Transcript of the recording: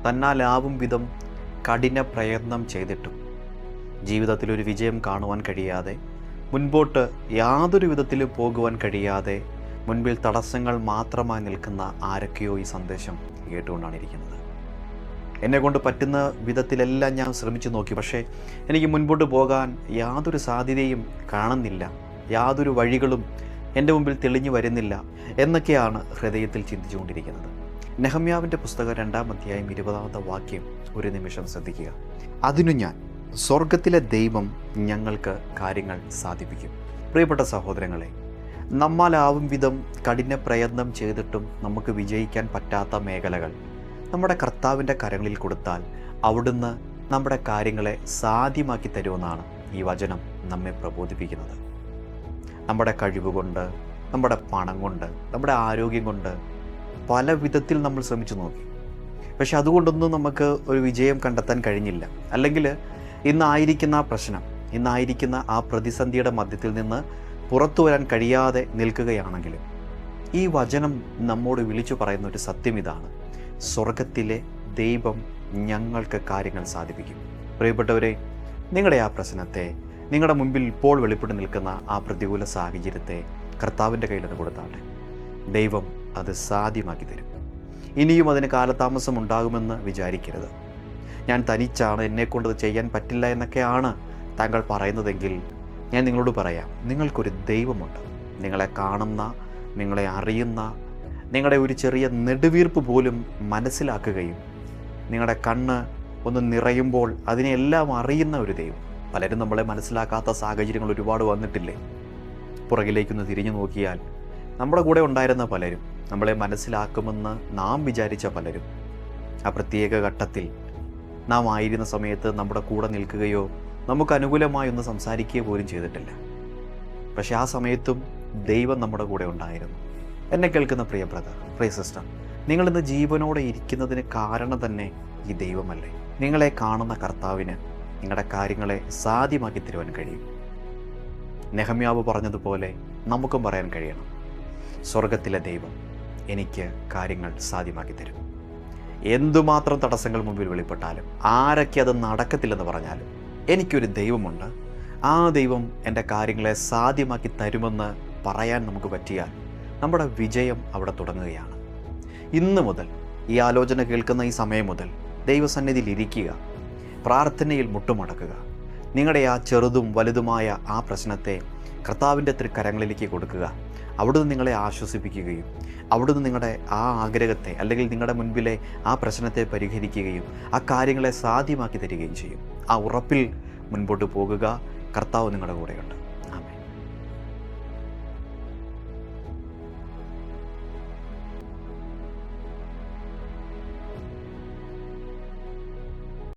തന്നാലാവും വിധം കഠിന പ്രയത്നം ചെയ്തിട്ടും ജീവിതത്തിലൊരു വിജയം കാണുവാൻ കഴിയാതെ, മുൻപോട്ട് യാതൊരു വിധത്തിലും പോകുവാൻ കഴിയാതെ മുൻപിൽ തടസ്സങ്ങൾ മാത്രമായി നിൽക്കുന്ന ആരൊക്കെയോ ഈ സന്ദേശം കേട്ടുകൊണ്ടാണ് ഇരിക്കുന്നത്. എന്നെക്കൊണ്ട് പറ്റുന്ന വിധത്തിലെല്ലാം ഞാൻ ശ്രമിച്ചു നോക്കി, പക്ഷേ എനിക്ക് മുൻപോട്ട് പോകാൻ യാതൊരു സാധ്യതയും കാണുന്നില്ല, യാതൊരു വഴികളും എൻ്റെ മുമ്പിൽ തെളിഞ്ഞു വരുന്നില്ല എന്നൊക്കെയാണ് ഹൃദയത്തിൽ ചിന്തിച്ചുകൊണ്ടിരിക്കുന്നത്. നെഹമ്യാവിൻ്റെ പുസ്തകം 2-ാം അധ്യായം 20-ാമത്തെ വാക്യം ഒരു നിമിഷം ശ്രദ്ധിക്കുക. അതിനു ഞാൻ, സ്വർഗത്തിലെ ദൈവം ഞങ്ങൾക്ക് കാര്യങ്ങൾ സാധിപ്പിക്കും. പ്രിയപ്പെട്ട സഹോദരങ്ങളെ, നമ്മാലാവും വിധം കഠിന പ്രയത്നം ചെയ്തിട്ടും നമുക്ക് വിജയിക്കാൻ പറ്റാത്ത മേഖലകൾ നമ്മുടെ കർത്താവിൻ്റെ കരങ്ങളിൽ കൊടുത്താൽ അവിടുന്ന് നമ്മുടെ കാര്യങ്ങളെ സാധ്യമാക്കി തരുമെന്നാണ് ഈ വചനം നമ്മെ പ്രബോധിപ്പിക്കുന്നത്. നമ്മുടെ കഴിവുകൊണ്ട്, നമ്മുടെ പണം കൊണ്ട്, നമ്മുടെ ആരോഗ്യം കൊണ്ട് പല വിധത്തിൽ നമ്മൾ ശ്രമിച്ചു നോക്കി. പക്ഷെ അതുകൊണ്ടൊന്നും നമുക്ക് ഒരു വിജയം കണ്ടെത്താൻ കഴിഞ്ഞില്ല. അല്ലെങ്കിൽ ഇന്നായിരിക്കുന്ന ആ പ്രശ്നം, ഇന്നായിരിക്കുന്ന ആ പ്രതിസന്ധിയുടെ മധ്യത്തിൽ നിന്ന് പുറത്തു വരാൻ കഴിയാതെ നിൽക്കുകയാണെങ്കിലും ഈ വചനം നമ്മോട് വിളിച്ചു പറയുന്ന ഒരു സത്യം ഇതാണ്: സ്വർഗത്തിലെ ദൈവം ഞങ്ങൾക്ക് കാര്യങ്ങൾ സാധിപ്പിക്കും. പ്രിയപ്പെട്ടവരെ, നിങ്ങളുടെ ആ പ്രശ്നത്തെ, നിങ്ങളുടെ മുൻപിൽ ഇപ്പോൾ വെളിപ്പെട്ട് നിൽക്കുന്ന ആ പ്രതികൂല സാഹചര്യത്തെ കർത്താവിൻ്റെ കയ്യിലത് കൊടുത്താട്ടെ. ദൈവം അത് സാധ്യമാക്കി തരും. ഇനിയും അതിന് കാലതാമസം ഉണ്ടാകുമെന്ന് വിചാരിക്കരുത്. ഞാൻ തനിച്ചാണ്, എന്നെക്കൊണ്ടത് ചെയ്യാൻ പറ്റില്ല എന്നൊക്കെയാണ് താങ്കൾ പറയുന്നതെങ്കിൽ ഞാൻ നിങ്ങളോട് പറയാം, നിങ്ങൾക്കൊരു ദൈവമുണ്ട്. നിങ്ങളെ കാണുന്ന, നിങ്ങളെ അറിയുന്ന, നിങ്ങളുടെ ഒരു ചെറിയ നെടുവീർപ്പ് പോലും മനസ്സിലാക്കുകയും നിങ്ങളുടെ കണ്ണ് ഒന്ന് നിറയുമ്പോൾ അതിനെല്ലാം അറിയുന്ന ഒരു ദൈവം. പലരും നമ്മളെ മനസ്സിലാക്കാത്ത സാഹചര്യങ്ങൾ ഒരുപാട് വന്നിട്ടില്ലേ? പുറകിലേക്കൊന്ന് തിരിഞ്ഞു നോക്കിയാൽ നമ്മുടെ കൂടെ ഉണ്ടായിരുന്ന പലരും, നമ്മളെ മനസ്സിലാക്കുമെന്ന് നാം വിചാരിച്ച പലരും ആ പ്രത്യേക ഘട്ടത്തിൽ നാം ആയിരുന്ന സമയത്ത് നമ്മുടെ കൂടെ നിൽക്കുകയോ നമുക്ക് അനുകൂലമായി ഒന്ന് സംസാരിക്കുകയോ പോലും ചെയ്തിട്ടില്ല. പക്ഷെ ആ സമയത്തും ദൈവം നമ്മുടെ കൂടെ ഉണ്ടായിരുന്നു. എന്നെ കേൾക്കുന്ന പ്രിയ ബ്രദർ, പ്രിയ സിസ്റ്റർ, നിങ്ങളിന്ന് ജീവനോടെ ഇരിക്കുന്നതിന് കാരണം തന്നെ ഈ ദൈവമല്ലേ? നിങ്ങളെ കാണുന്ന കർത്താവിന് നിങ്ങളുടെ കാര്യങ്ങളെ സാധ്യമാക്കി തരുവാൻ കഴിയും. നെഹമ്യാവ് പറഞ്ഞതുപോലെ നമുക്കും പറയാൻ കഴിയണം: സ്വർഗത്തിലെ ദൈവം എനിക്ക് കാര്യങ്ങൾ സാധ്യമാക്കി തരും. എന്തുമാത്രം തടസ്സങ്ങൾ മുമ്പിൽ വെളിപ്പെട്ടാലും, ആരൊക്കെ അത് നടക്കത്തില്ലെന്ന് പറഞ്ഞാലും, എനിക്കൊരു ദൈവമുണ്ട്. ആ ദൈവം എൻ്റെ കാര്യങ്ങളെ സാധ്യമാക്കി തരുമെന്ന് പറയാൻ നമുക്ക് പറ്റിയാൽ നമ്മുടെ വിജയം അവിടെ തുടങ്ങുകയാണ്. ഇന്ന് മുതൽ, ഈ ആലോചന കേൾക്കുന്ന ഈ സമയം മുതൽ ദൈവസന്നിധിയിൽ ഇരിക്കുക, പ്രാർത്ഥനയിൽ മുട്ടുമടക്കുക. നിങ്ങളുടെ ആ ചെറുതും വലുതുമായ ആ പ്രശ്നത്തെ കർത്താവിൻ്റെ തൃക്കരങ്ങളിലേക്ക് കൊടുക്കുക. അവിടുന്ന് നിങ്ങളെ ആശ്വസിപ്പിക്കുകയും അവിടുന്ന് നിങ്ങളുടെ ആ ആഗ്രഹത്തെ, അല്ലെങ്കിൽ നിങ്ങളുടെ മുൻപിലെ ആ പ്രശ്നത്തെ പരിഹരിക്കുകയും ആ കാര്യങ്ങളെ സാധ്യമാക്കി തരികയും ചെയ്യും. ആ ഉറപ്പിൽ മുൻപോട്ട് പോകുക. കർത്താവ് നിങ്ങളുടെ കൂടെയുണ്ട്.